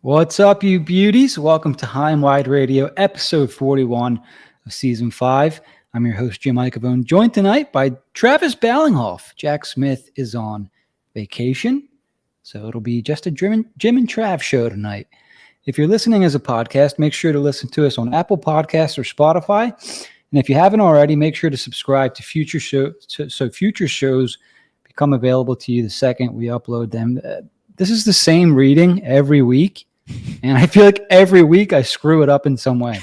What's up, you beauties? Welcome to High and Wide Radio, episode 41 of season 5. I'm your host, Jim Icavone, joined tonight by Travis Ballinghoff. Jack Smith is on vacation, so it'll be just a Jim and Trav show tonight. If you're listening as a podcast, make sure to listen to us on Apple Podcasts or Spotify. And if you haven't already, make sure to subscribe to future shows so future shows become available to you the second we upload them. This is the same reading every week, and I feel like every week I screw it up in some way.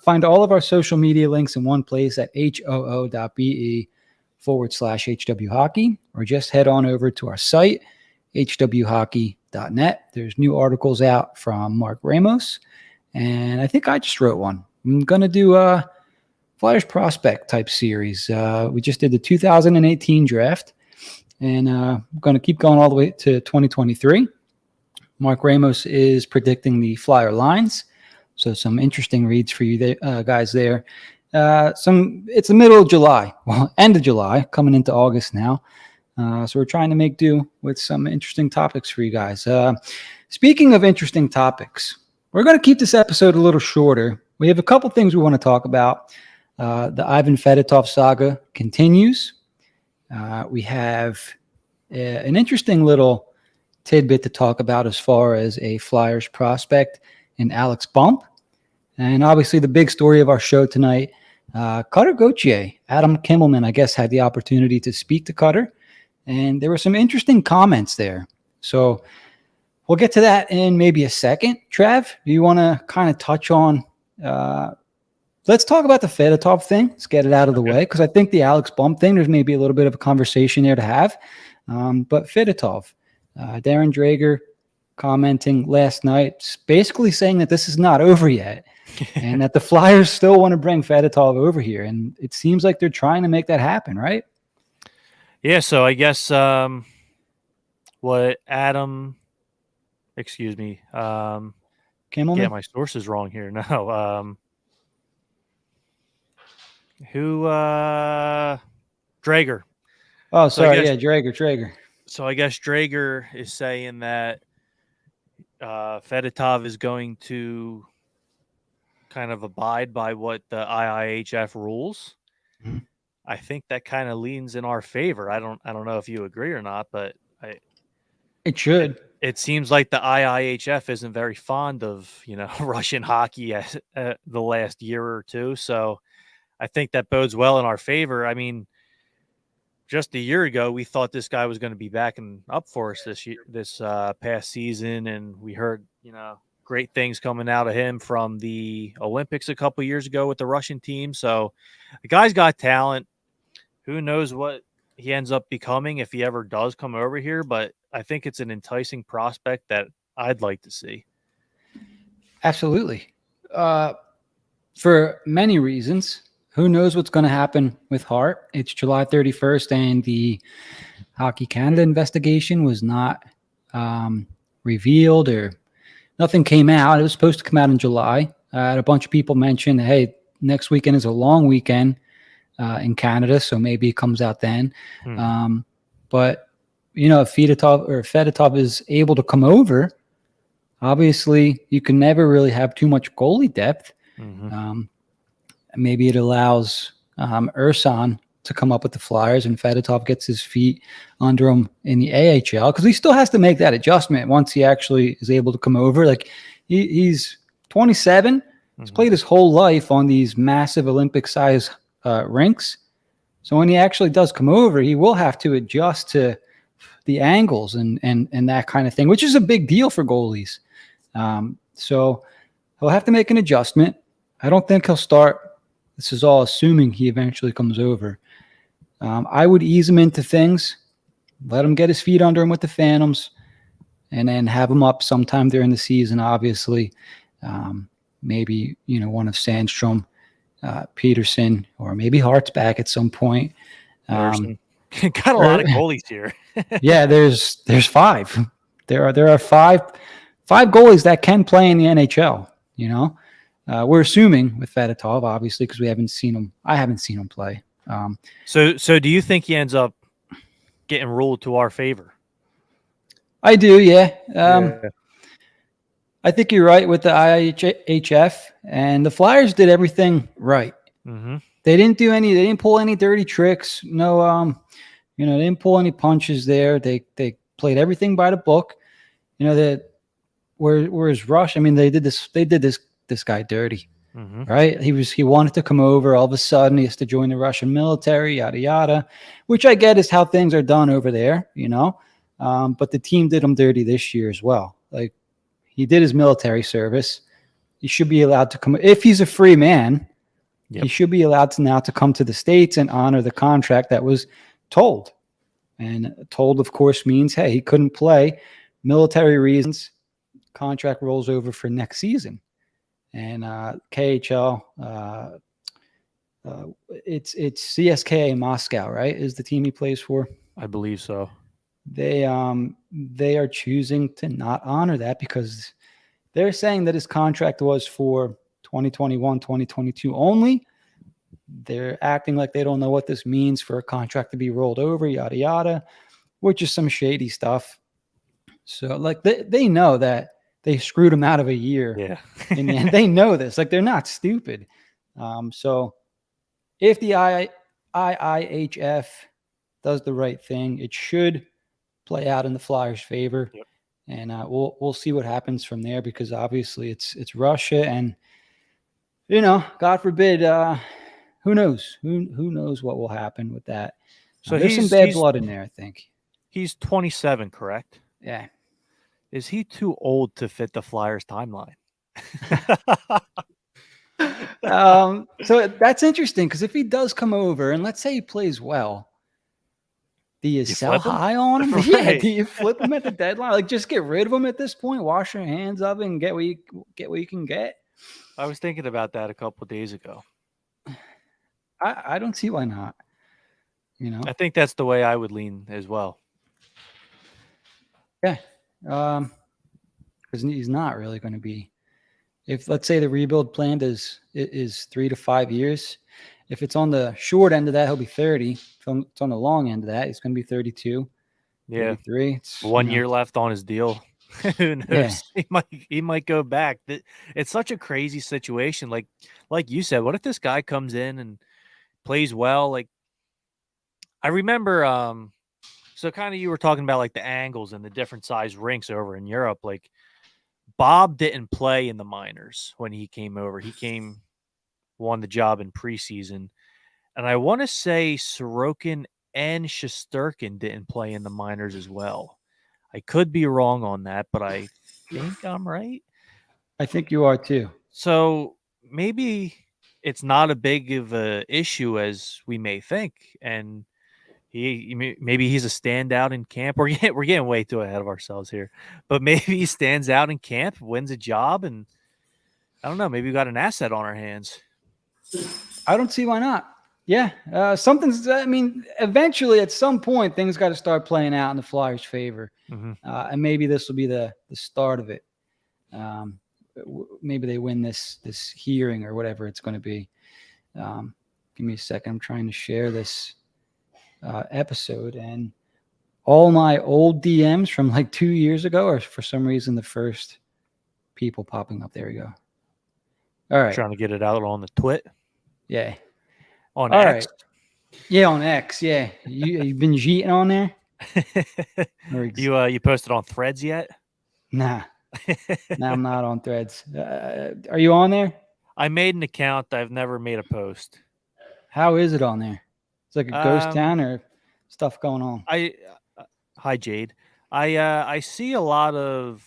Find all of our social media links in one place at hoo.be/HW Hockey, or just head on over to our site, hwhockey.net. There's new articles out from Mark Ramos, and I think I just wrote one. I'm going to do a Flyers prospect type series. We just did the 2018 draft. And we're going to keep going all the way to 2023. Mark Ramos is predicting the Flyer lines. So some interesting reads for you guys there. It's the middle of July. Well, end of July, coming into August now. So we're trying to make do with some interesting topics for you guys. Speaking of interesting topics, we're going to keep this episode a little shorter. We have a couple things we want to talk about. The Ivan Fedotov saga continues. We have an interesting little tidbit to talk about as far as a Flyers prospect in Alex Bump. And obviously the big story of our show tonight, Cutter Gauthier. Adam Kimmelman, I guess, had the opportunity to speak to Cutter. And there were some interesting comments there. So we'll get to that in maybe a second. Trav, do you want to kind of touch on let's talk about the Fedotov thing. Let's get it out of the way, because I think the Alex Bump thing, there's maybe a little bit of a conversation there to have. But Fedotov, Darren Drager commenting last night, basically saying that this is not over yet and that the Flyers still want to bring Fedotov over here. And it seems like they're trying to make that happen, right? Yeah, so I guess what Adam, Kimmelman? Yeah, my source is wrong here. No, Drager. Oh, sorry. Drager. So I guess Drager is saying that Fedotov is going to kind of abide by what the IIHF rules. Mm-hmm. I think that kind of leans in our favor. I don't know if you agree or not, but it should. It seems like the IIHF isn't very fond of, Russian hockey the last year or two. So I think that bodes well in our favor. I mean, just a year ago, we thought this guy was going to be backing up for us this past season, and we heard, great things coming out of him from the Olympics a couple years ago with the Russian team. So the guy's got talent. Who knows what he ends up becoming if he ever does come over here, but I think it's an enticing prospect that I'd like to see. Absolutely. For many reasons. Who knows what's going to happen with Hart? It's July 31st, and the Hockey Canada investigation was not revealed, or nothing came out. It was supposed to come out in July. A bunch of people mentioned, hey, next weekend is a long weekend in Canada, so maybe it comes out then. But, if Fedotov is able to come over, obviously you can never really have too much goalie depth. Mm-hmm. Maybe it allows Ursan to come up with the Flyers, and Fedotov gets his feet under him in the AHL, because he still has to make that adjustment once he actually is able to come over. Like, he's 27. Mm-hmm. He's played his whole life on these massive Olympic-size rinks. So when he actually does come over, he will have to adjust to the angles and that kind of thing, which is a big deal for goalies. So he'll have to make an adjustment. I don't think he'll start. This is all assuming he eventually comes over. I would ease him into things, let him get his feet under him with the Phantoms, and then have him up sometime during the season, obviously. Maybe, one of Sandstrom, Peterson, or maybe Hart's back at some point. Got a lot of goalies here. Yeah, there's 5. There are five goalies that can play in the NHL, We're assuming with Fedotov, obviously, because we haven't seen him. I haven't seen him play. So do you think he ends up getting ruled to our favor? I do, yeah. Yeah. I think you're right with the IHF, and the Flyers did everything right. Mm-hmm. They didn't pull any dirty tricks. No, they didn't pull any punches there. They played everything by the book. That whereas Rush, I mean, they did this guy dirty, Mm-hmm. right? He wanted to come over. All of a sudden, he has to join the Russian military, yada yada, which I get is how things are done over there, But the team did him dirty this year as well. Like he did his military service. He should be allowed to come if he's a free man. Yep. He should be allowed to now to come to the States and honor the contract that was told. And told, of course, means, hey, he couldn't play. Military reasons, contract rolls over for next season. And KHL, it's CSKA Moscow, right? Is the team he plays for? I believe so. They are choosing to not honor that because they're saying that his contract was for 2021, 2022 only. They're acting like they don't know what this means for a contract to be rolled over, yada yada, which is some shady stuff. So like they know that they screwed him out of a year. Yeah. In the end, they know this. Like they're not stupid. So if the IIHF does the right thing, it should play out in the Flyers' favor. Yep. And we'll see what happens from there because obviously it's Russia and God forbid, who knows? Who knows what will happen with that? So there's some bad blood in there, I think. He's 27, correct? Yeah. Is he too old to fit the Flyers timeline? So that's interesting because if he does come over and let's say he plays well, do you sell high on him? Right. Yeah. Do you flip him at the deadline? Like just get rid of him at this point, wash your hands of it and get what you can get. I was thinking about that a couple of days ago. I don't see why not. I think that's the way I would lean as well. Yeah. Because he's not really going to be. If let's say the rebuild plan is 3 to 5 years, if it's on the short end of that, he'll be 30. If it's on the long end of that, he's going to be 32, 33. It's, 1 year left on his deal. Who knows? Yeah. He might go back. It's such a crazy situation. Like you said, what if this guy comes in and plays well? Like I remember, so kind of you were talking about like the angles and the different size rinks over in Europe. Like Bob didn't play in the minors when he came over. He won the job in preseason. And I want to say Sorokin and Shesterkin didn't play in the minors as well. I could be wrong on that, but I think I'm right. I think you are too. So maybe it's not a big of a issue as we may think. And maybe he's a standout in camp. We're getting way too ahead of ourselves here, but maybe he stands out in camp, wins a job, and I don't know. Maybe we got an asset on our hands. I don't see why not. Yeah, eventually at some point things got to start playing out in the Flyers' favor, and maybe this will be the start of it. Maybe they win this hearing or whatever it's going to be. Give me a second. I'm trying to share this episode, and all my old DMs from like 2 years ago are for some reason the first people popping up. There we go. All right. Trying to get it out on the twit. Yeah. On all X. Right. Yeah, on X. Yeah. You've been cheating on there? You posted on Threads yet? Nah. Nah, I'm not on Threads. Are you on there? I made an account. I've never made a post. How is it on there? It's like a ghost town or stuff going on? Hi, Jade. I see a lot of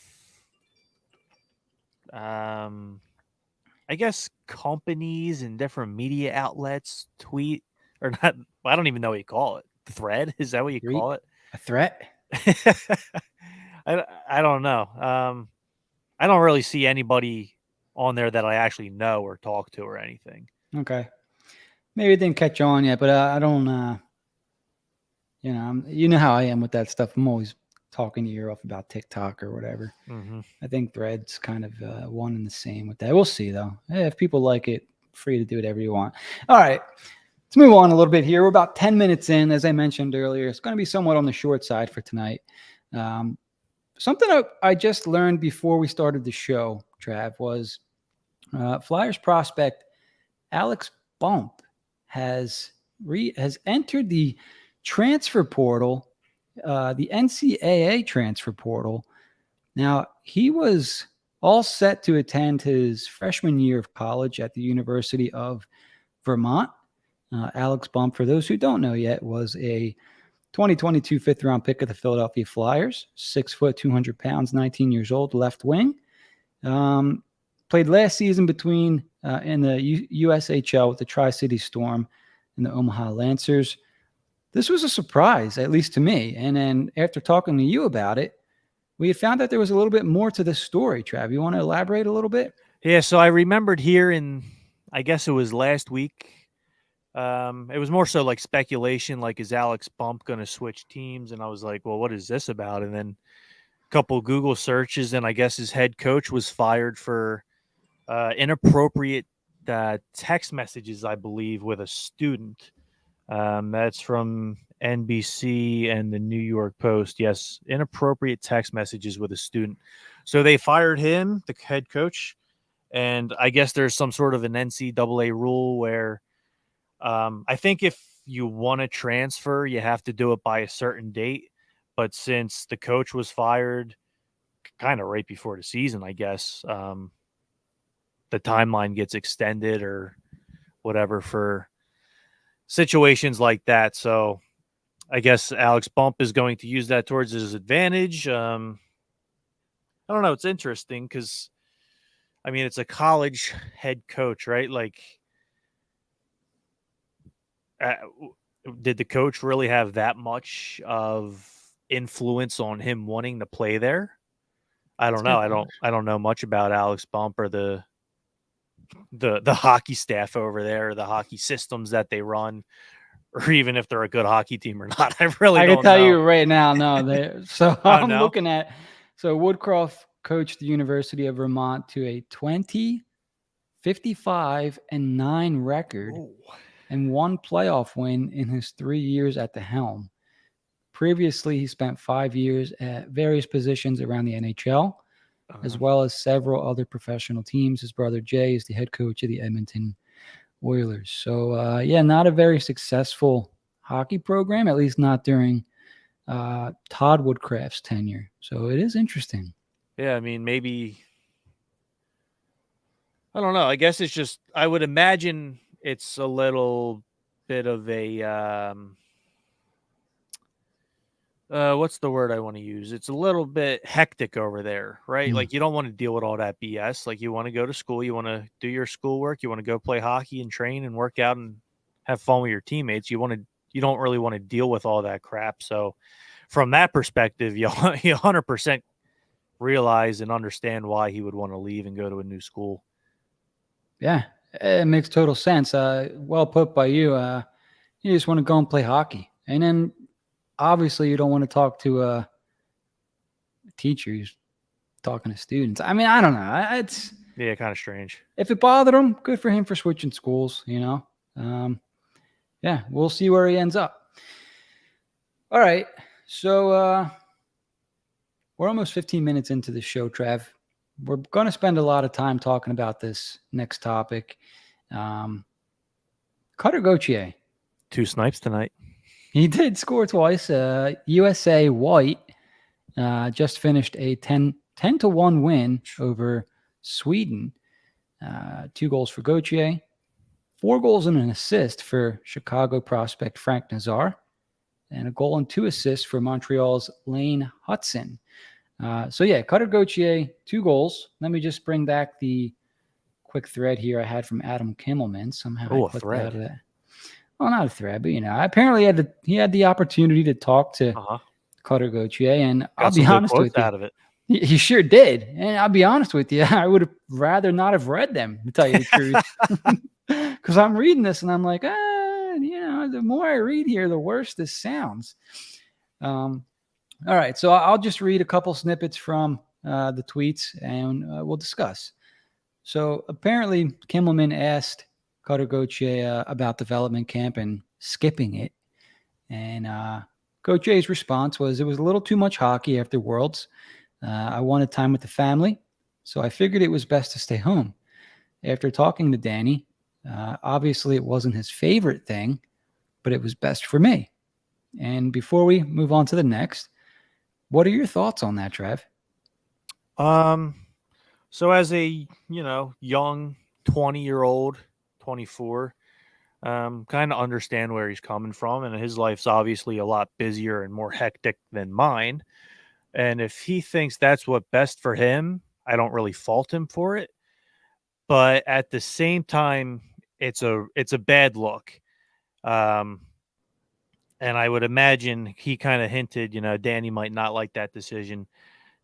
I guess companies and different media outlets tweet or not. I don't even know what you call it. Thread? Is that what you call it? A threat? I don't know. I don't really see anybody on there that I actually know or talk to or anything. Okay. Maybe it didn't catch on yet, but I don't, you know how I am with that stuff. I'm always talking your ear off about TikTok or whatever. I think Thread's kind of one and the same with that. We'll see, though. If people like it, free to do whatever you want. All right. Let's move on a little bit here. We're about 10 minutes in, as I mentioned earlier. It's going to be somewhat on the short side for tonight. something I just learned before we started the show, Trav, was Flyers prospect Alex Bump has entered the transfer portal, the NCAA transfer portal. Now, he was all set to attend his freshman year of college at the University of Vermont. Alex Bump, for those who don't know yet, was a 2022 fifth-round pick of the Philadelphia Flyers, 6 foot, 200 pounds, 19 years old, left wing. Played last season between in the USHL with the Tri-City Storm and the Omaha Lancers. This was a surprise, at least to me. And then after talking to you about it, we had found out there was a little bit more to this story. Trav, you want to elaborate a little bit? Yeah, so I remembered hearing, I guess it was last week. It was more so like speculation, like, is Alex Bump going to switch teams? And I was like, well, what is this about? And then a couple Google searches, and I guess his head coach was fired for inappropriate text messages, I believe, with a student. That's from NBC and the New York Post. Yes, inappropriate text messages with a student. So they fired him, the head coach, and I guess there's some sort of an NCAA rule where I think if you want to transfer, you have to do it by a certain date. But since the coach was fired kind of right before the season, I guess, the timeline gets extended or whatever for situations like that. So I guess Alex Bump is going to use that towards his advantage. I don't know. It's interesting because, I mean, it's a college head coach, right? Like, did the coach really have that much of influence on him wanting to play there? I don't know. I don't know much about Alex Bump or the hockey staff over there, the hockey systems that they run, or even if they're a good hockey team or not. I can tell you right now, no. So I'm no? looking at, so Woodcroft coached the University of Vermont to a 20, 55, and 9 record. Ooh. And 1 playoff win in his 3 years at the helm. Previously, he spent 5 years at various positions around the NHL, as well as several other professional teams. His brother Jay is the head coach of the Edmonton Oilers. So, not a very successful hockey program, at least not during Todd Woodcraft's tenure. So it is interesting. Yeah, I mean, maybe, I don't know. I guess it's just, I would imagine it's a little bit of a, what's the word I want to use? It's a little bit hectic over there, right? Like, you don't want to deal with all that BS. Like, you want to go to school, you want to do your schoolwork, you want to go play hockey and train and work out and have fun with your teammates. You don't really want to deal with all that crap. So from that perspective, you 100% realize and understand why he would want to leave and go to a new school. Yeah, it makes total sense. Well put by you. You just want to go and play hockey. And then obviously you don't want to talk to a teacher who's talking to students. I mean, I don't know. It's kind of strange. If it bothered him, good for him for switching schools, you know. We'll see where he ends up. All right. So we're almost 15 minutes into the show, Trav. We're going to spend a lot of time talking about this next topic. Cutter Gauthier. 2 snipes tonight. He did score twice. USA White just finished a 10-1 win over Sweden. 2 goals for Gauthier, 4 goals and an assist for Chicago prospect Frank Nazar, and a goal and 2 assists for Montreal's Lane Hudson. Cutter Gauthier, 2 goals. Let me just bring back the quick thread here I had from Adam Kimmelman. Somehow I clicked out of that. Well, not a thread, but apparently he had the opportunity to talk to Cutter Gauthier, and I'll be honest with you, out of it. He sure did. And I'll be honest with you, I would have rather not have read them, to tell you the truth, because I'm reading this and I'm like, the more I read here, the worse this sounds. All right, so I'll just read a couple snippets from the tweets and we'll discuss. So apparently Kimmelman asked Cutter Gauthier about development camp and skipping it. And Gauthier's response was it was a little too much hockey after Worlds. I wanted time with the family, so I figured it was best to stay home. After talking to Danny, obviously it wasn't his favorite thing, but it was best for me. And before we move on to the next, what are your thoughts on that, Trev? So as a, young 20-year-old, 24, kind of understand where he's coming from, and his life's obviously a lot busier and more hectic than mine. And if he thinks that's what best for him, I don't really fault him for it. But at the same time, it's a bad look. Um, and I would imagine he kind of hinted, Danny might not like that decision.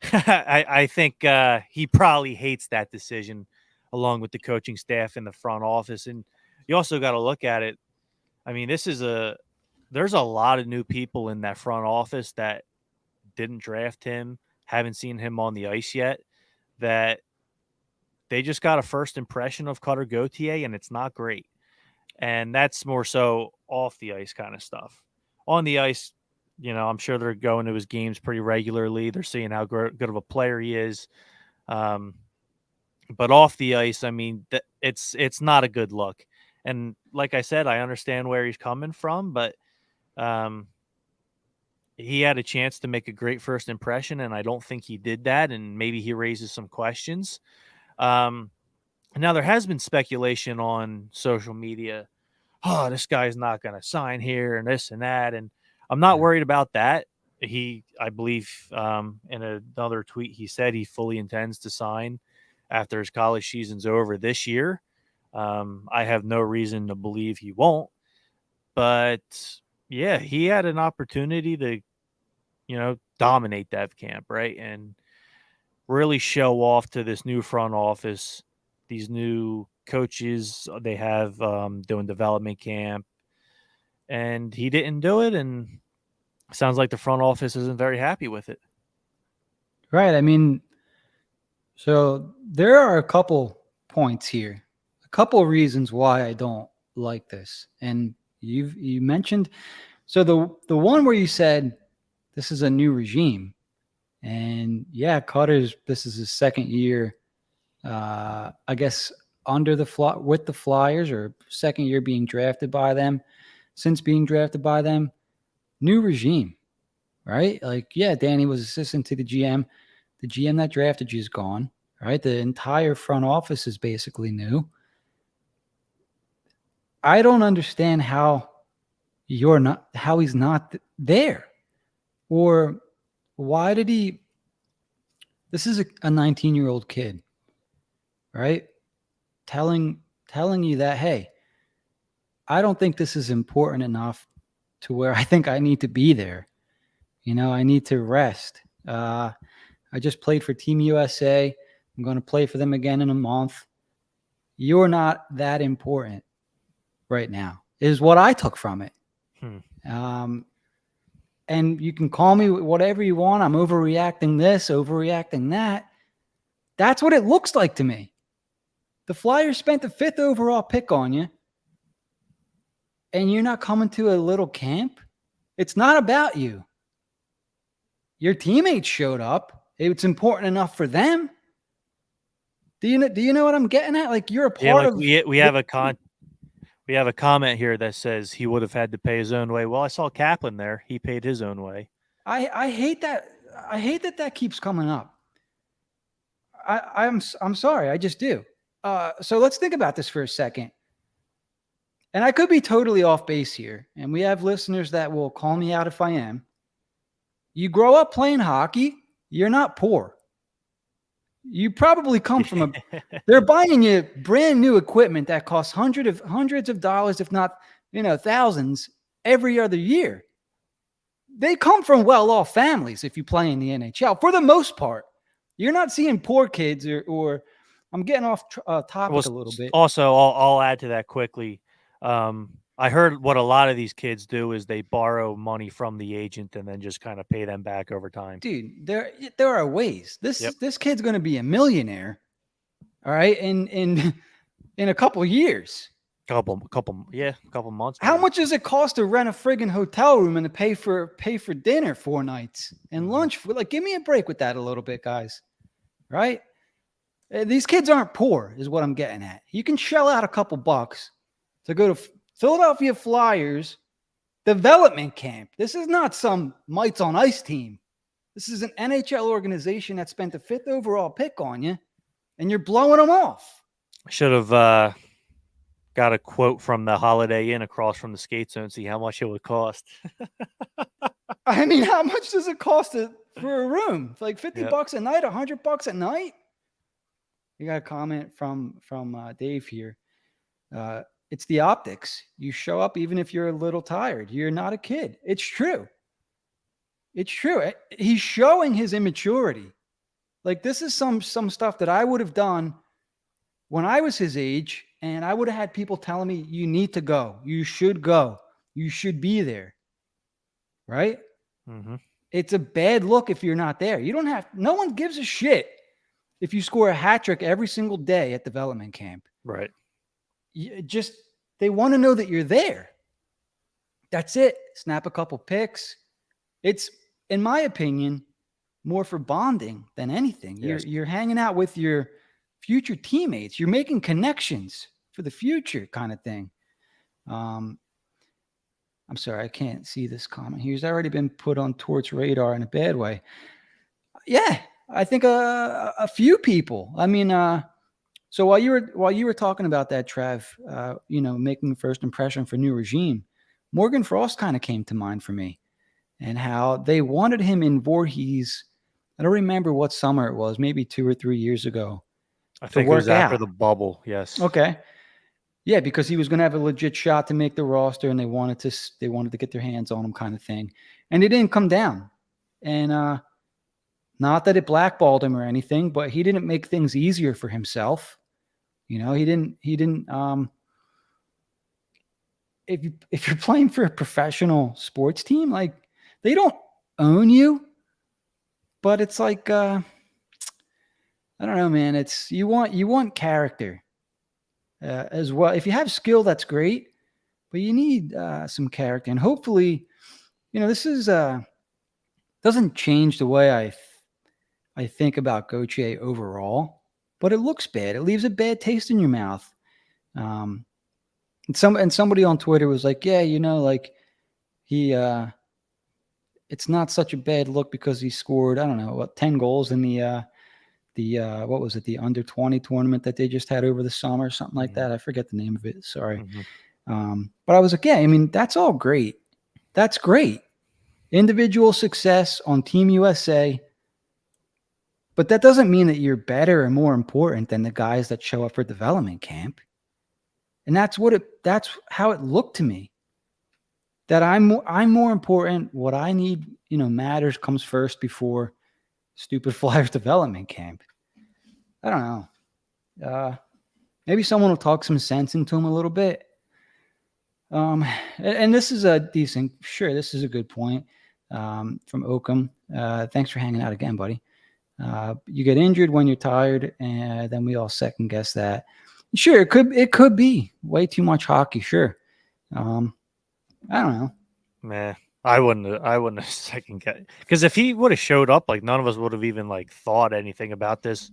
I think he probably hates that decision, along with the coaching staff and the front office. And you also got to look at it. I mean, there's a lot of new people in that front office that didn't draft him, haven't seen him on the ice yet, that they just got a first impression of Cutter Gauthier, and it's not great. And that's more so off the ice kind of stuff. On the ice, I'm sure they're going to his games pretty regularly. They're seeing how good of a player he is. But off the ice, I mean, it's not a good look. And like I said, I understand where he's coming from, but he had a chance to make a great first impression, and I don't think he did that. And maybe he raises some questions. Now there has been speculation on social media. Oh, this guy's not going to sign here and this and that. And I'm not worried about that. I believe in another tweet, he said he fully intends to sign after his college season's over this year. I have no reason to believe he won't. But yeah, he had an opportunity to, dominate that camp, right? And really show off to this new front office, these new coaches they have doing development camp. And he didn't do it, and sounds like the front office isn't very happy with it. Right. I mean, so there are a couple points here, a couple of reasons why I don't like this. And you mentioned, so the one where you said this is a new regime, and yeah, this is his second year, I guess under with the Flyers, or second year being drafted by them. Since being drafted by them, new regime, right? Like, yeah, Danny was assistant to the GM. The GM that drafted you is gone, right? The entire front office is basically new. I don't understand how he's not there, or why did he? This is a 19-year-old kid, right? Telling you that, hey, I don't think this is important enough to where I think I need to be there. I need to rest. I just played for Team USA. I'm going to play for them again in a month. You're not that important right now, is what I took from it. And you can call me whatever you want. I'm overreacting this, overreacting that. That's what it looks like to me. The Flyers spent the 5th overall pick on you, and you're not coming to a little camp. It's not about you. Your teammates showed up. It's important enough for them. Do you know what I'm getting at? Like, you're a part of. We have a comment here that says he would have had to pay his own way. Well, I saw Kaplan there. He paid his own way. I hate that. I hate that keeps coming up. I'm sorry. I just do. So let's think about this for a second. And I could be totally off base here, and we have listeners that will call me out if I am. You grow up playing hockey, you're not poor. You probably come from they're buying you brand new equipment that costs hundreds of dollars, if not, thousands every other year. They come from well-off families if you play in the NHL, for the most part. You're not seeing poor kids or I'm getting off topic a little bit. Also, I'll add to that quickly. I heard what a lot of these kids do is they borrow money from the agent and then just kind of pay them back over time. Dude, there are ways. This kid's going to be a millionaire, all right, in a couple of years. Couple months. How Maybe. much does it cost to rent a friggin' hotel room and to pay for dinner 4 nights and lunch? Like, give me a break with that a little bit, guys. Right? These kids aren't poor, is what I'm getting at. You can shell out a couple bucks to go to Philadelphia Flyers development camp. This is not some Mites on Ice team. This is an NHL organization that spent the 5th overall pick on you, and you're blowing them off. Should have got a quote from the Holiday Inn across from the skate zone, see how much it would cost. I mean, how much does it cost for a room? Like $50 a night, $100 a night? You got a comment from Dave here. It's the optics. You show up even if you're a little tired. You're not a kid. It's true. It's true. He's showing his immaturity. Like, this is some stuff that I would have done when I was his age, and I would have had people telling me, you need to go. You should go. You should be there. Right? Mm-hmm. It's a bad look if you're not there. No one gives a shit if you score a hat trick every single day at development camp. Right. They want to know that you're there. That's it. Snap a couple pics. It's, in my opinion, more for bonding than anything. Yes. You're hanging out with your future teammates. You're making connections for the future, kind of thing. I'm sorry, I can't see this comment. He's already been put on Tort's radar in a bad way. Yeah, I think a few people. I mean, so while you were talking about that, Trev, making first impression for new regime, Morgan Frost kind of came to mind for me, and how they wanted him in Voorhees. I don't remember what summer it was, maybe 2 or 3 years ago. I think it was after the bubble. Yes. Okay. Yeah, because he was going to have a legit shot to make the roster, and they wanted to get their hands on him, kind of thing, and it didn't come down. And not that it blackballed him or anything, but he didn't make things easier for himself. He didn't. If you're playing for a professional sports team, like, they don't own you, but it's like, I don't know, man. It's you want character as well. If you have skill, that's great, but you need some character, and hopefully, this is doesn't change the way I think about Gauthier overall, but it looks bad. It leaves a bad taste in your mouth. And somebody on Twitter was like, yeah, like, he it's not such a bad look because he scored, I don't know, 10 goals in the what was it, the under 20 tournament that they just had over the summer, something like that. I forget the name of it. Sorry. But I was like, yeah, I mean, that's all great. That's great. Individual success on Team USA. But that doesn't mean that you're better or more important than the guys that show up for development camp. And that's how it looked to me. That I'm more important. What I need, matters, comes first before stupid Flyers development camp. I don't know. Maybe someone will talk some sense into him a little bit. And this is this is a good point from Oakham. Thanks for hanging out again, buddy. You get injured when you're tired, and then we all second guess that. Sure, it could be way too much hockey. Sure. I don't know. Man, I wouldn't have second guessed, because if he would have showed up, like, none of us would have even thought anything about this.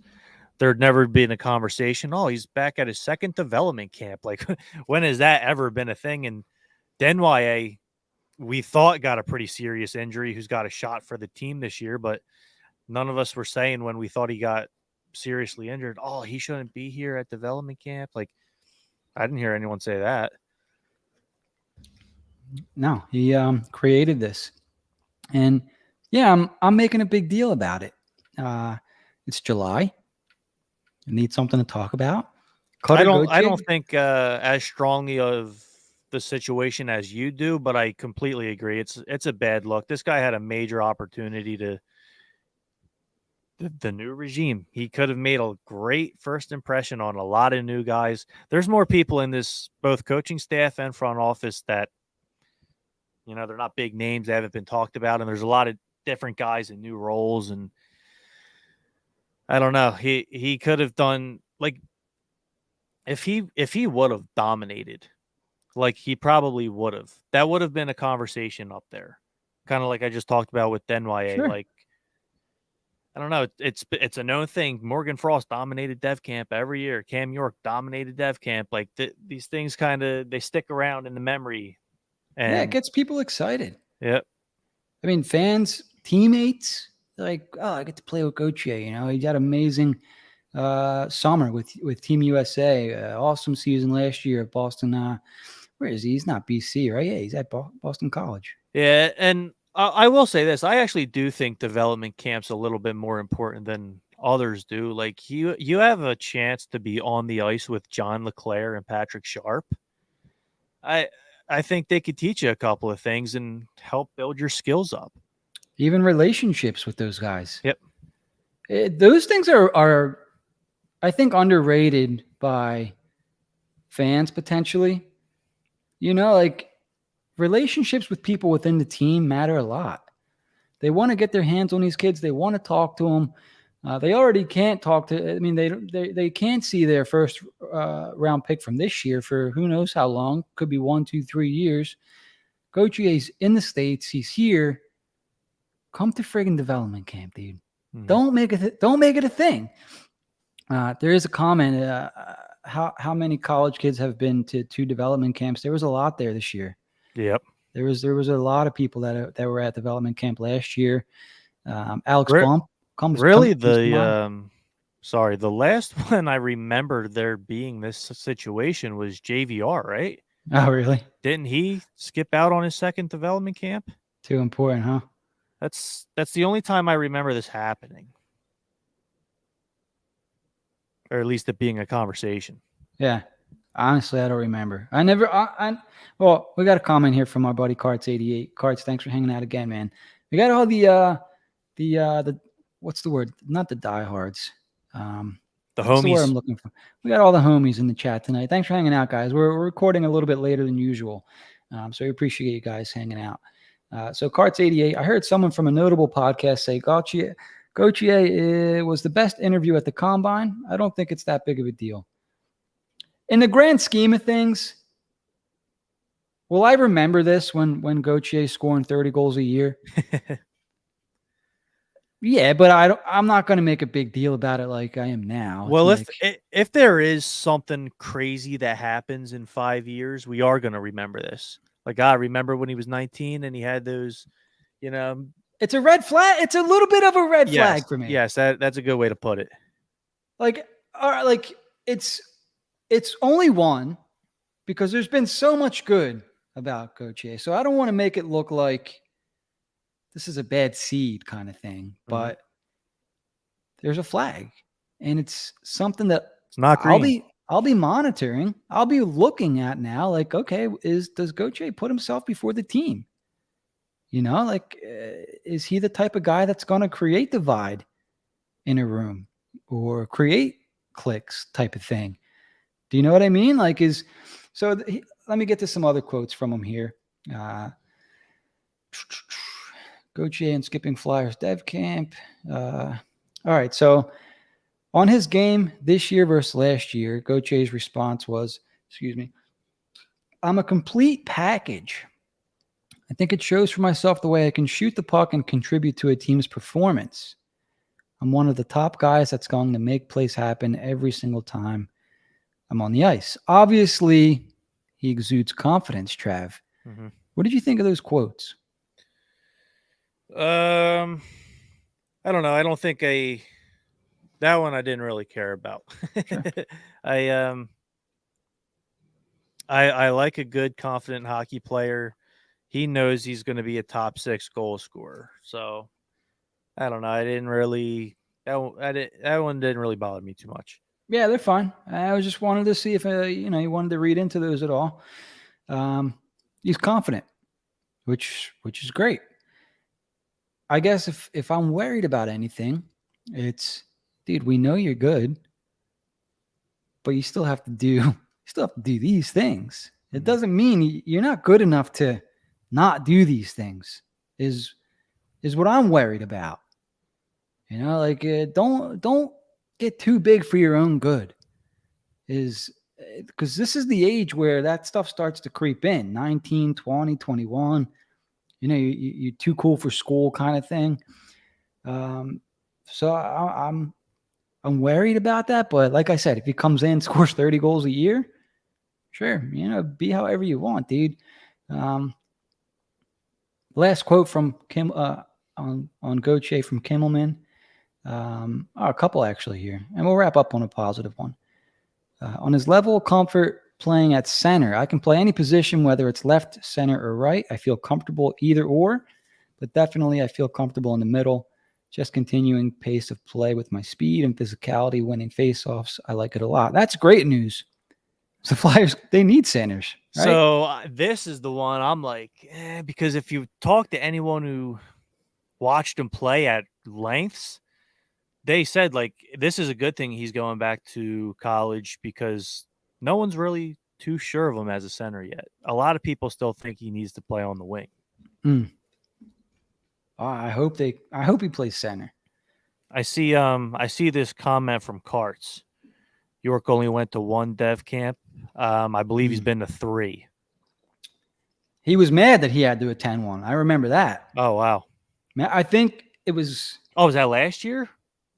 There'd never been a conversation. Oh, he's back at his second development camp. Like, when has that ever been a thing? And Denwye, we thought, got a pretty serious injury, who's got a shot for the team this year, but none of us were saying when we thought he got seriously injured, oh, he shouldn't be here at development camp. Like, I didn't hear anyone say that. No, he created this, and yeah, I'm making a big deal about it. It's July. I need something to talk about. I don't think as strongly of the situation as you do, but I completely agree. It's a bad look. This guy had a major opportunity to the new regime. He could have made a great first impression on a lot of new guys. There's more people in this, both coaching staff and front office, that, they're not big names. They haven't been talked about. And there's a lot of different guys in new roles. And I don't know. He could have done, like, if he would have dominated, like he probably would have, that would have been a conversation up there, kind of like I just talked about with NYA. Sure. Like, I don't know, it's a known thing. Morgan Frost dominated Dev Camp every year. Cam York dominated Dev Camp. Like these things kind of they stick around in the memory. Yeah, it And gets people excited. yeah, I mean, fans, teammates, like, oh, I get to play with Gauthier. You know, he got amazing summer with Team USA. Awesome season last year at Boston. Where is he? He's not BC, right? Yeah, he's at Boston College. yeah, and I will say this: I actually do think development camp's a little bit more important than others do. Like you have a chance to be on the ice with John LeClaire and Patrick Sharp. I I think they could teach you a couple of things and help build your skills up. Even relationships with those guys. Yep. Those things are, I think, underrated by fans potentially. You know, like relationships with people within the team matter a lot. They want to get their hands on these kids. They want to talk to them. They already can't talk to. I mean, they can't see their first round pick from this year for who knows how long. Could be 1, 2, 3 years. Gauthier's in the States. He's here. Come to friggin' development camp, dude. Mhm. Don't make it a thing. There is a comment. How many college kids have been to 2 development camps? There was a lot there this year. Yep. There was a lot of people that were at development camp last year. Alex Re- Bump comes to mind. the last one I remember there being this situation was JVR, right? Oh, really? Didn't he skip out on his second development camp? Too important, huh? That's the only time I remember this happening, or at least it being a conversation. Yeah. Honestly, I don't remember. Well, we got a comment here from our buddy Carts88. Carts, thanks for hanging out again, man. We got all the what's the word? Not the diehards. The What's the word I'm homies. looking for? We got all the homies in the chat tonight. Thanks for hanging out, guys. We're recording a little bit later than usual, so we appreciate you guys hanging out. So Carts88, I heard someone from a notable podcast say Gauthier was the best interview at the Combine. I don't think it's that big of a deal. In the grand scheme of things, will I remember this when Gauthier scoring 30 goals a year? Yeah, but I'm not going to make a big deal about it like I am now. Well, It's if there is something crazy that happens in 5 years, we are going to remember this. Like, I remember when he was 19 and he had those, it's a red flag. It's a little bit of a red flag for me. Yes, that's a good way to put it. Like, it's only one because there's been so much good about Gauthier. So I don't want to make it look like this is a bad seed kind of thing, but there's a flag, and it's something that it's not green. I'll be monitoring. I'll be looking at now. Like, okay, does Gauthier put himself before the team? You know, like, is he the type of guy that's going to create divide in a room or create cliques type of thing? Do you know what I mean? Like, let me get to some other quotes from him here. Gauthier and skipping Flyers Dev Camp. All right, so on his game this year versus last year, Gauthier's response was, I'm a complete package. I think it shows for myself the way I can shoot the puck and contribute to a team's performance. I'm one of the top guys that's going to make plays happen every single time I'm on the ice. Obviously, he exudes confidence, Trav. Mm-hmm. What did you think of those quotes? I don't know. I don't think that one I didn't really care about. Sure. I like a good, confident hockey player. He knows he's going to be a top 6 goal scorer. So I don't know. I didn't really that one didn't really bother me too much. Yeah, they're fine. I was just wanted to see if you wanted to read into those at all. He's confident, which is great. I guess if I'm worried about anything, it's, dude, we know you're good, but you still have to do these things. It doesn't mean you're not good enough to not do these things. Is what I'm worried about. You know, like, don't get too big for your own good. Is because this is the age where that stuff starts to creep in 19, 20, 21. You're too cool for school kind of thing. So I'm worried about that. But like I said, if he comes in, scores 30 goals a year, sure, be however you want, dude. Last quote from Kim on Gauthier from Kimmelman. A couple actually here, and we'll wrap up on a positive one. On his level of comfort playing at center, I can play any position, whether it's left, center, or right. I feel comfortable either or, but definitely I feel comfortable in the middle. Just continuing pace of play with my speed and physicality, winning faceoffs. I like it a lot. That's great news. The Flyers, they need centers, right? So this is the one I'm like, because if you talk to anyone who watched him play at lengths, they said, like, this is a good thing he's going back to college because no one's really too sure of him as a center yet. A lot of people still think he needs to play on the wing. I hope he plays center. I see this comment from Karts. York only went to one dev camp. I believe he's been to 3. He was mad that he had to attend one. I remember that. Oh, wow. Man, I think it was. Oh, was that last year?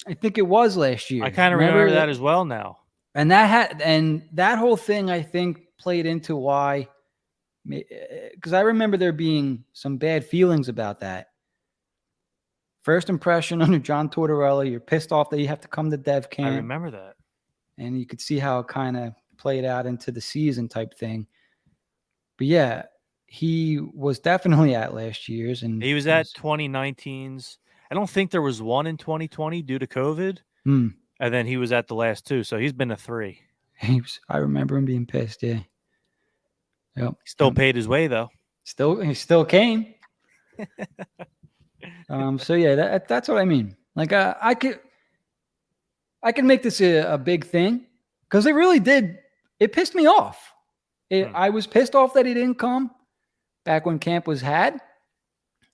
I think it was last year. I kind of remember that as well now. And that whole thing, I think, played into why, because I remember there being some bad feelings about that. First impression under John Tortorella, you're pissed off that you have to come to dev camp. I remember that. And you could see how it kind of played out into the season type thing. But yeah, he was definitely at last year's. And he was at 2019's. I don't think there was one in 2020 due to COVID. And then he was at the last 2. So he's been to 3. I remember him being pissed, yeah. Yep. He still paid his way, though. He still came. So yeah, that's what I mean. Like I could make this a big thing because it really did. It pissed me off. I was pissed off that he didn't come back when camp was had.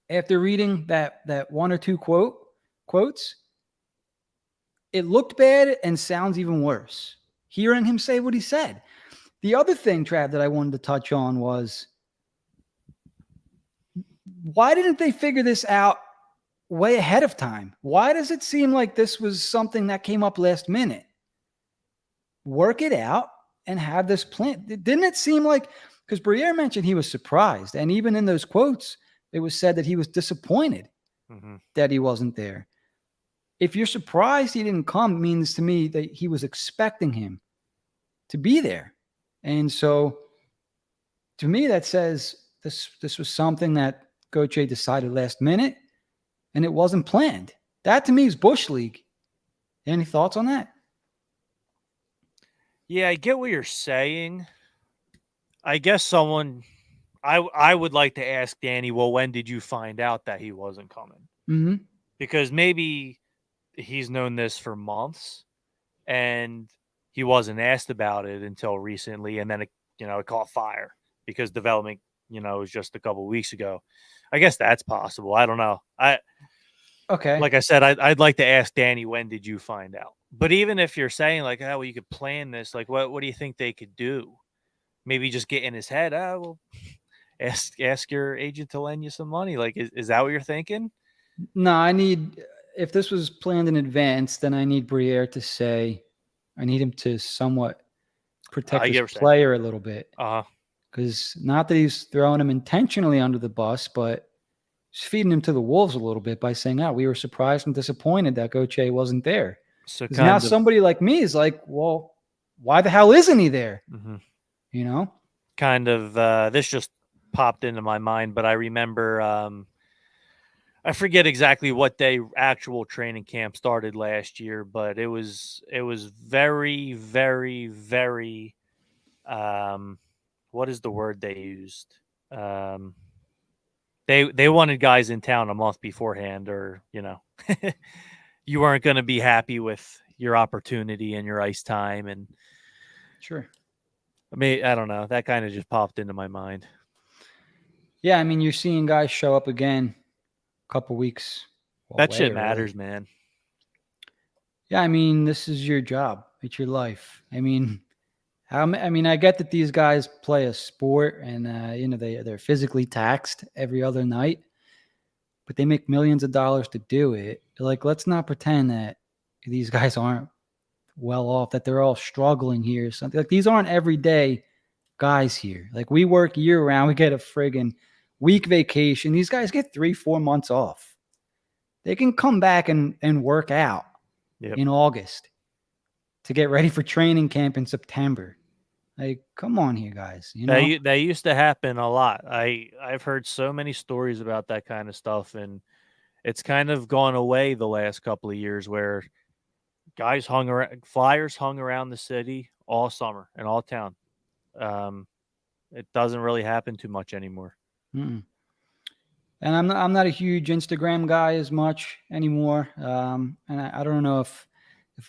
After reading that 1 or 2 quotes, it looked bad and sounds even worse. Hearing him say what he said. The other thing, Trav, that I wanted to touch on was, why didn't they figure this out way ahead of time? Why does it seem like this was something that came up last minute? Work it out and have this plan. Didn't it seem like, because Briere mentioned he was surprised, and even in those quotes, it was said that he was disappointed that he wasn't there. If you're surprised he didn't come, it means to me that he was expecting him to be there. And so to me, that says this was something that Gauthier decided last minute, and it wasn't planned. That to me is Bush League. Any thoughts on that? Yeah, I get what you're saying. I guess I would like to ask Danny, well, when did you find out that he wasn't coming? Because maybe he's known this for months and he wasn't asked about it until recently. And then, it caught fire because development, was just a couple of weeks ago. I guess that's possible. I don't know. Okay. Like I said, I'd like to ask Danny, when did you find out? But even if you're saying like, well, you could plan this, like, what do you think they could do? Maybe just get in his head. Well, ask your agent to lend you some money. Like, is that what you're thinking? No, if this was planned in advance, then I need Briere to say, I need him to somewhat protect his player a little bit. Because not that he's throwing him intentionally under the bus, but he's feeding him to the wolves a little bit by saying, we were surprised and disappointed that Gauthier wasn't there. So now somebody like me is like, well, why the hell isn't he there? Kind of, this just popped into my mind, but I remember, I forget exactly what day actual training camp started last year, but it was very, very, very, what is the word they used? They wanted guys in town a month beforehand, or, you weren't going to be happy with your opportunity and your ice time. And sure. I mean, I don't know. That kind of just popped into my mind. Yeah. I mean, you're seeing guys show up again a couple weeks. That shit matters, man. Yeah. I mean, this is your job. It's your life. I mean, I mean, I get that these guys play a sport and they're physically taxed every other night, but they make millions of dollars to do it. Like, let's not pretend that these guys aren't well off, that they're all struggling here. Something like these aren't everyday guys here. Like, we work year round, we get a friggin' week vacation. These guys get 3-4 months off. They can come back and work out in August to get ready for training camp in September. Like, come on here, guys. That used to happen a lot. I've heard so many stories about that kind of stuff, and it's kind of gone away the last couple of years where Flyers hung around the city all summer and all town. It doesn't really happen too much anymore. Mm-mm. And I'm not a huge Instagram guy as much anymore. And I don't know if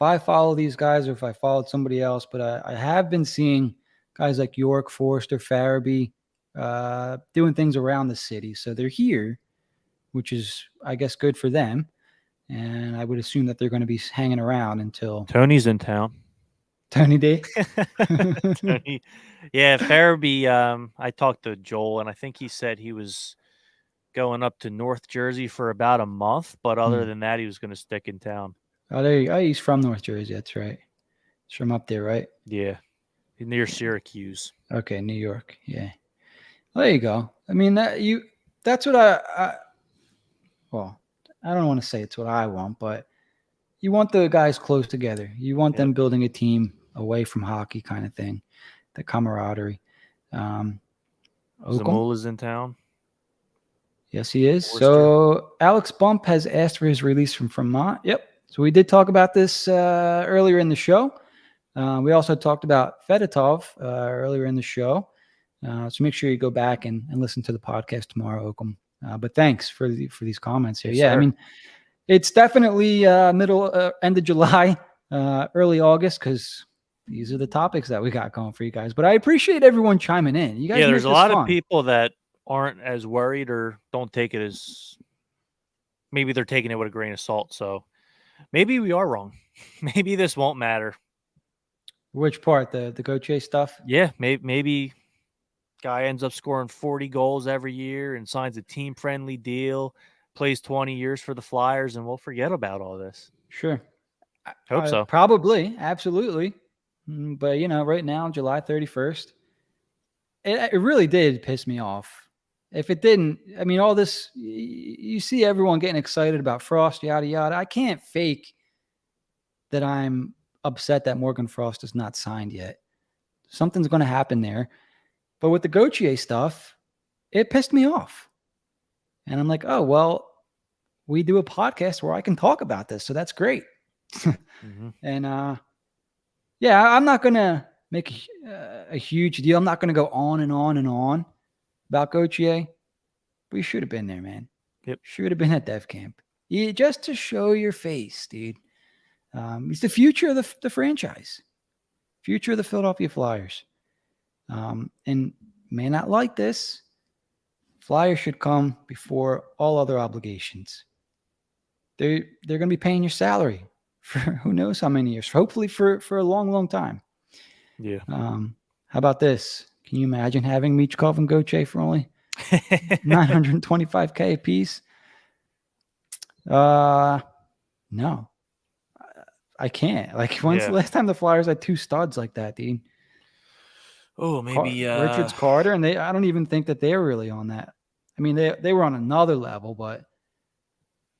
I follow these guys or if I followed somebody else, but I have been seeing guys like York, Forster, Farabee doing things around the city. So they're here, which is, I guess, good for them. And I would assume that they're going to be hanging around until Tony's in town. Tony D. Tony, yeah, Farabee. I talked to Joel, and I think he said he was going up to North Jersey for about a month, but other than that, he was going to stick in town. Oh, there you go. Oh, he's from North Jersey. That's right. He's from up there, right? Yeah, near Syracuse. Okay, New York. Yeah. Well, there you go. I mean, that's what I well, I don't want to say it's what I want, but you want the guys close together. You want them building a team away from hockey kind of thing, the camaraderie. Zamula's in town. Yes, he is. So Alex Bump has asked for his release from Vermont. Yep. So we did talk about this earlier in the show. We also talked about Fedotov earlier in the show. So make sure you go back and listen to the podcast tomorrow, Oakham. But thanks for these comments here. Yes, I mean, it's definitely end of July, early August, because these are the topics that we got going for you guys. But I appreciate everyone chiming in. You guys, there's a lot of people that aren't as worried or don't take it as, maybe they're taking it with a grain of salt. So maybe we are wrong. Maybe this won't matter. Which part? The Gauthier stuff? Yeah, maybe guy ends up scoring 40 goals every year and signs a team-friendly deal, plays 20 years for the Flyers, and we'll forget about all this. Sure. Hope so. Probably. Absolutely. But, right now, July 31st, it really did piss me off. If it didn't, I mean, all this, you see everyone getting excited about Frost, yada, yada. I can't fake that I'm upset that Morgan Frost is not signed yet. Something's going to happen there. But with the Gauthier stuff, it pissed me off. And I'm like, oh, well, we do a podcast where I can talk about this. So that's great. And I'm not going to make a huge deal. I'm not going to go on and on and on about Gauthier. But you should have been there, man. Yep. Should have been at Dev Camp. Just to show your face, dude. He's the future of the franchise. Future of the Philadelphia Flyers. And may not like this. Flyers should come before all other obligations. They're going to be paying your salary for who knows how many years. Hopefully for a long, long time. Yeah. How about this? Can you imagine having Michkov and Gauthier for only $925K a piece? No. I can't. Like, when's the last time the Flyers had two studs like that, dude? Oh, maybe Richards, Carter, and I don't even think that they're really on that. I mean, they were on another level, but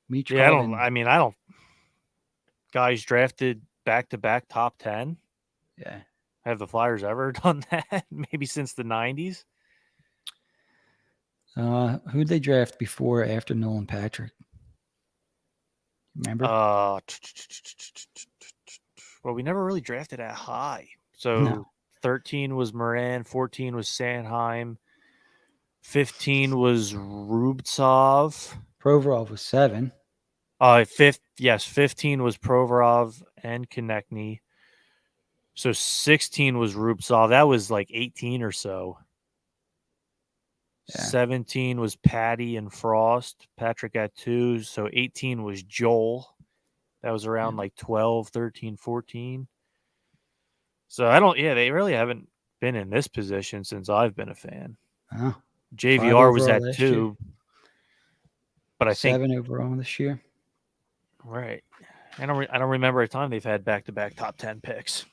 Michkov. I don't. Guys drafted back-to-back top 10. Yeah. Have the Flyers ever done that? Maybe since the 90s? Who'd they draft before or after Nolan Patrick? Remember? Well, we never really drafted that high. So No. 13 was Moran, 14 was Sanheim, 15 was Rubtsov. Provorov was 7. 15 was Provorov and Konechny. So 16 was Rubtsov. That was like 18 or so. Yeah. 17 was Patty and Frost. Patrick at 2. So 18 was Joel. That was around like 12, 13, 14. So I don't. Yeah, they really haven't been in this position since I've been a fan. Oh, 5 JVR was overall at last year, 2, but I think 7 overall this year. right. I don't remember a time they've had back-to-back top 10 picks.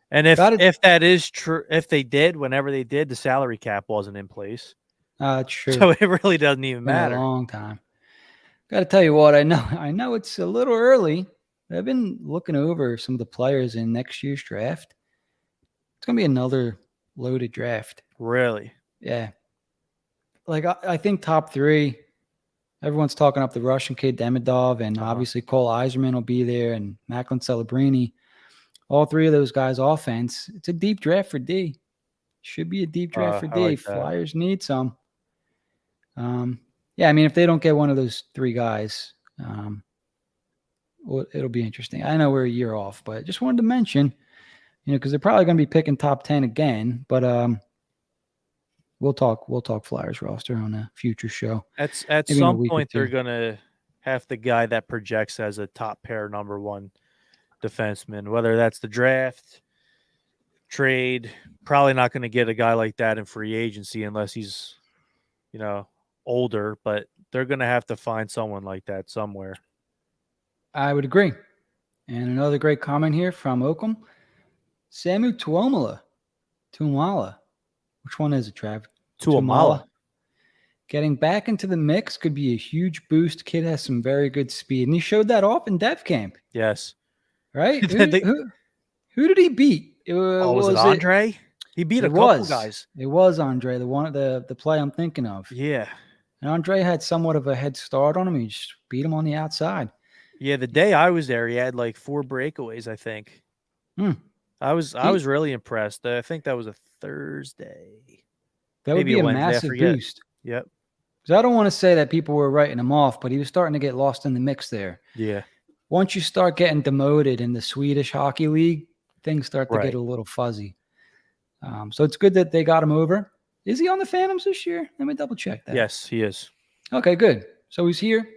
And if Got it. if that is true, if they did, whenever they did, the salary cap wasn't in place, True. so it really doesn't even Been a matter. long time. Got to tell you what, I know it's a little early. I've been looking over some of the players in next year's draft. It's gonna be another loaded draft. Really? Yeah. Like I think top 3. Everyone's talking up the Russian kid Demidov, and obviously Cole Eiserman will be there, and Macklin Celebrini. All 3 of those guys offense. It's a deep draft for D. Should be a deep draft for I D. like that. Flyers need some. Yeah, I mean, if they don't get one of those 3 guys, well, it'll be interesting. I know we're a year off, but just wanted to mention, because they're probably going to be picking top 10 again. But we'll talk Flyers roster on a future show. At maybe some point, they're going to have the guy that projects as a top pair number 1 defenseman, whether that's the draft, trade. Probably not going to get a guy like that in free agency unless he's, older, but they're going to have to find someone like that somewhere. I would agree. And another great comment here from Oakham. Samu Tuomala. Which one is it, Trav? Tuomala. Getting back into the mix could be a huge boost. Kid has some very good speed, and he showed that off in Dev Camp. Yes. Right? Who did he beat? Was it Andre? He beat a couple guys. It was Andre, the play I'm thinking of. Yeah. And Andre had somewhat of a head start on him. He just beat him on the outside. Yeah, the day I was there, he had like 4 breakaways, I think. I was really impressed. I think that was a Thursday. That would be a massive boost. Yep. Because I don't want to say that people were writing him off, but he was starting to get lost in the mix there. Yeah. Once you start getting demoted in the Swedish Hockey League, things start to get a little fuzzy. So it's good that they got him over. Is he on the Phantoms this year? Let me double check that. Yes, he is. Okay, good. So he's here.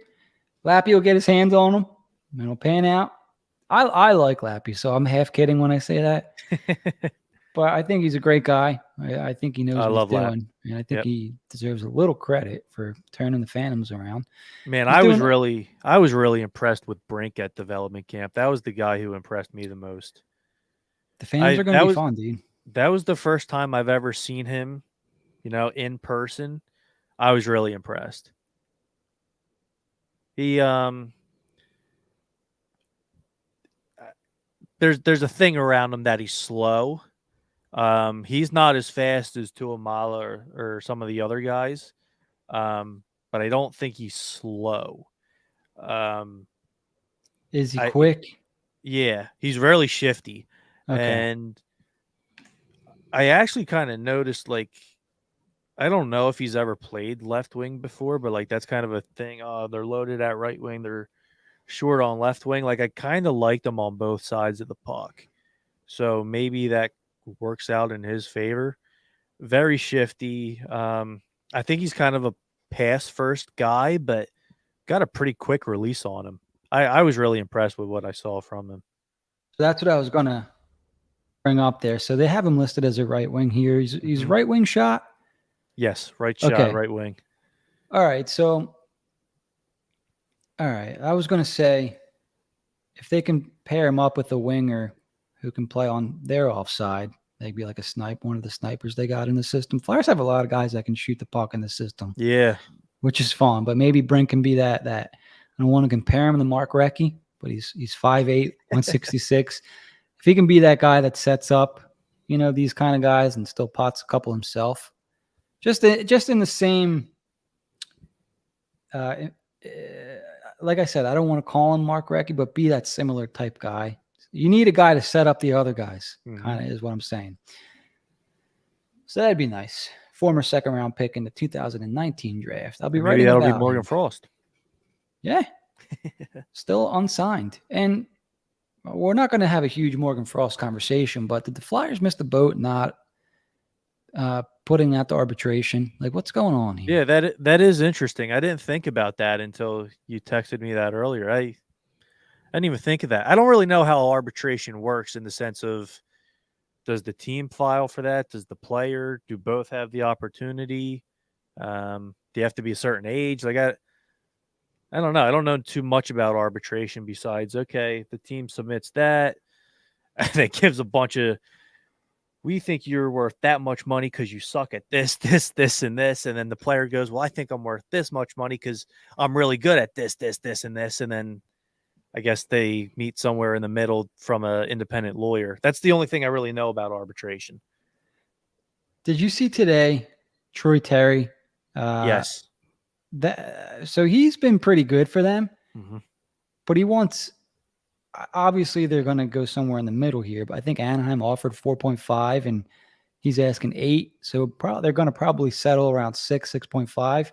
Lappy will get his hands on him, and it'll pan out. I like Lappy, so I'm half kidding when I say that. But I think he's a great guy. I think he knows what he's doing. And I think he deserves a little credit for turning the Phantoms around. Man, I was really impressed with Brink at development camp. That was the guy who impressed me the most. The Phantoms are going to be fun, dude. That was the first time I've ever seen him, in person. I was really impressed. He there's a thing around him that he's slow. He's not as fast as Tuomala or some of the other guys, but I don't think he's slow. Is he quick? Yeah, he's really shifty. Okay. And I actually kind of noticed, I don't know if he's ever played left wing before, but that's kind of a thing. Oh, they're loaded at right wing. They're short on left wing. I kind of liked them on both sides of the puck. So maybe that works out in his favor. Very shifty. I think he's kind of a pass first guy, but got a pretty quick release on him. I was really impressed with what I saw from him. So that's what I was going to bring up there. So they have him listed as a right wing here. He's right wing shot. Yes, right shot, right wing. All right. So, I was going to say, if they can pair him up with a winger who can play on their offside, maybe like one of the snipers they got in the system. Flyers have a lot of guys that can shoot the puck in the system. Yeah. Which is fun. But maybe Brink can be that. I don't want to compare him to Mark Recchi, but he's 5'8", 166. If he can be that guy that sets up, these kind of guys and still pots a couple himself, just in the same, like I said, I don't want to call him Mark Recchi, but be that similar type guy. You need a guy to set up the other guys, kind of is what I'm saying. So that'd be nice. Former second-round pick in the 2019 draft. I'll be writing about him. Maybe that'll be Morgan Frost. Yeah. Still unsigned. And we're not going to have a huge Morgan Frost conversation, but did the Flyers miss the boat not putting that to arbitration? What's going on here? Yeah, that is interesting. I didn't think about that until you texted me that earlier. I didn't even think of that. I don't really know how arbitration works in the sense of, does the team file for that? Does the player? Do both have the opportunity? Do you have to be a certain age? Like I don't know. I don't know too much about arbitration besides, okay, the team submits that. And it gives a bunch of, we think you're worth that much money because you suck at this, this, and this. And then the player goes, well, I think I'm worth this much money because I'm really good at this, and this. And then I guess they meet somewhere in the middle from an independent lawyer. That's the only thing I really know about arbitration. Did you see today, Troy Terry? Yes. So he's been pretty good for them, Mm-hmm. but he wants. Obviously, they're going to go somewhere in the middle here, but I think Anaheim offered 4.5, and he's asking 8. So they're going to probably settle around 6.5.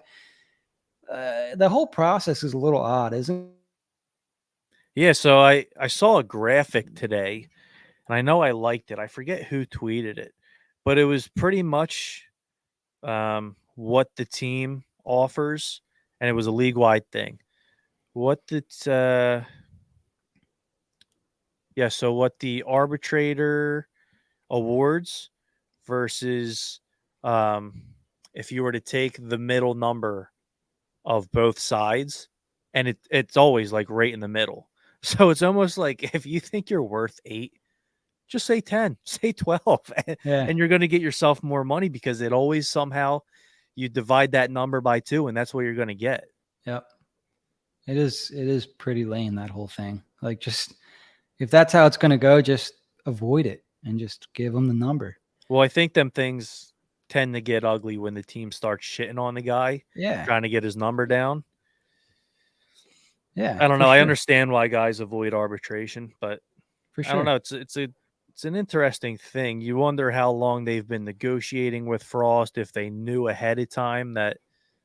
The whole process is a little odd, isn't it? Yeah, so I saw a graphic today, and I know I liked it. I forget who tweeted it, but it was pretty much what the team offers, and it was a league-wide thing. So what the arbitrator awards versus if you were to take the middle number of both sides, and it's always like right in the middle. So it's almost like if you think you're worth 8, just say 10, say 12, Yeah. and you're going to get yourself more money because it always somehow you divide that number by 2, and that's what you're going to get. Yep. It is pretty lame, that whole thing. Like, just if that's how it's going to go, just avoid it and just give them the number. Well, I think them things tend to get ugly when the team starts shitting on the guy, trying to get his number down. Yeah, I don't know. sure. I understand why guys avoid arbitration, but For sure. I don't know. It's an interesting thing. You wonder how long they've been negotiating with Frost, if they knew ahead of time that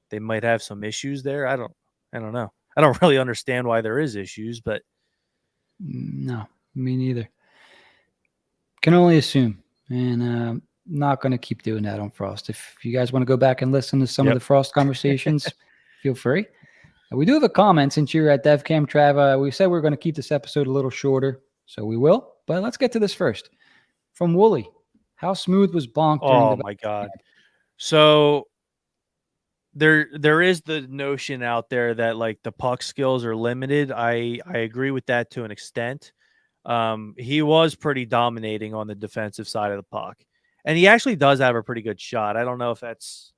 they might have some issues there. I don't know. I don't really understand why there is issues, but no, me neither. Can only assume, and not going to keep doing that on Frost. If you guys want to go back and listen to some of the Frost conversations, feel free. We do have a comment since you're at DevCam, Trav. We said we are going to keep this episode a little shorter, so we will. But let's get to this first. From Wooly, how smooth was Bonk during the? Oh my god! So there is the notion out there that like the puck skills are limited. I agree with that to an extent. He was pretty dominating on the defensive side of the puck, and he actually does have a pretty good shot. I don't know if that's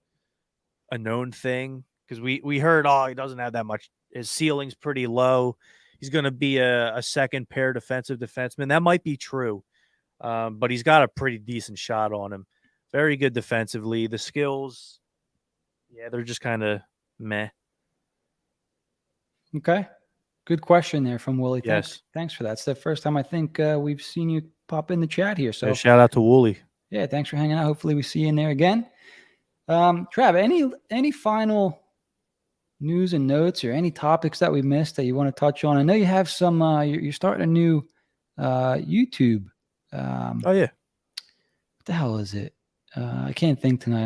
a known thing because we heard, he doesn't have that much. His ceiling's pretty low. He's going to be a second pair defensive defenseman. That might be true, but he's got a pretty decent shot on him. Very good defensively. The skills, yeah, they're just kind of meh. Okay. Good question there from Wooly. Yes. Thanks for that. It's the first time I think we've seen you pop in the chat here. So shout out to Wooly. Yeah, thanks for hanging out. Hopefully we see you in there again. Trav, any final news and notes or any topics that we missed that you want to touch on? I know you have some. You're starting a new YouTube. Oh yeah. What the hell is it? I can't think tonight.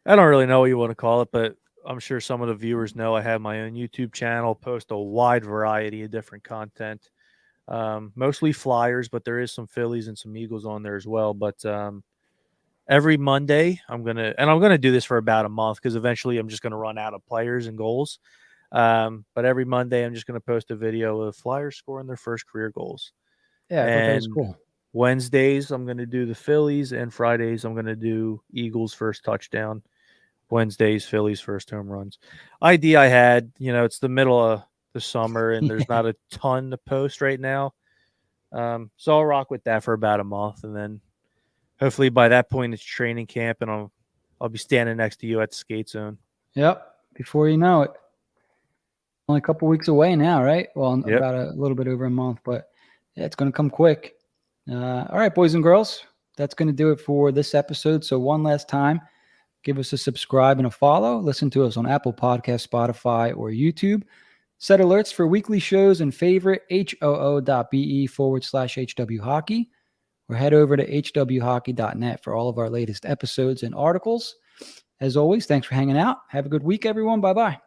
I don't really know what you want to call it, but I'm sure some of the viewers know I have my own YouTube channel, post a wide variety of different content, mostly Flyers, but there is some Phillies and some Eagles on there as well. But every Monday, I'm gonna do this for about a month because eventually I'm just gonna run out of players and goals. But every Monday, I'm just gonna post a video of Flyers scoring their first career goals. Yeah, I thought that was cool. Wednesdays, I'm gonna do the Phillies, and Fridays, I'm gonna do Eagles first touchdown. Wednesdays, Phillies first home runs. Idea I had, it's the middle of the summer and there's not a ton to post right now. So I'll rock with that for about a month, and then hopefully by that point it's training camp and I'll be standing next to you at the skate zone. Yep. Before you know it. Only a couple weeks away now, right? Well, about a little bit over a month, but yeah, it's going to come quick. All right, boys and girls, that's going to do it for this episode. So one last time, give us a subscribe and a follow. Listen to us on Apple Podcasts, Spotify, or YouTube. Set alerts for weekly shows and favorite hoo.be/HW Hockey, or head over to hwhockey.net for all of our latest episodes and articles. As always, thanks for hanging out. Have a good week, everyone. Bye-bye.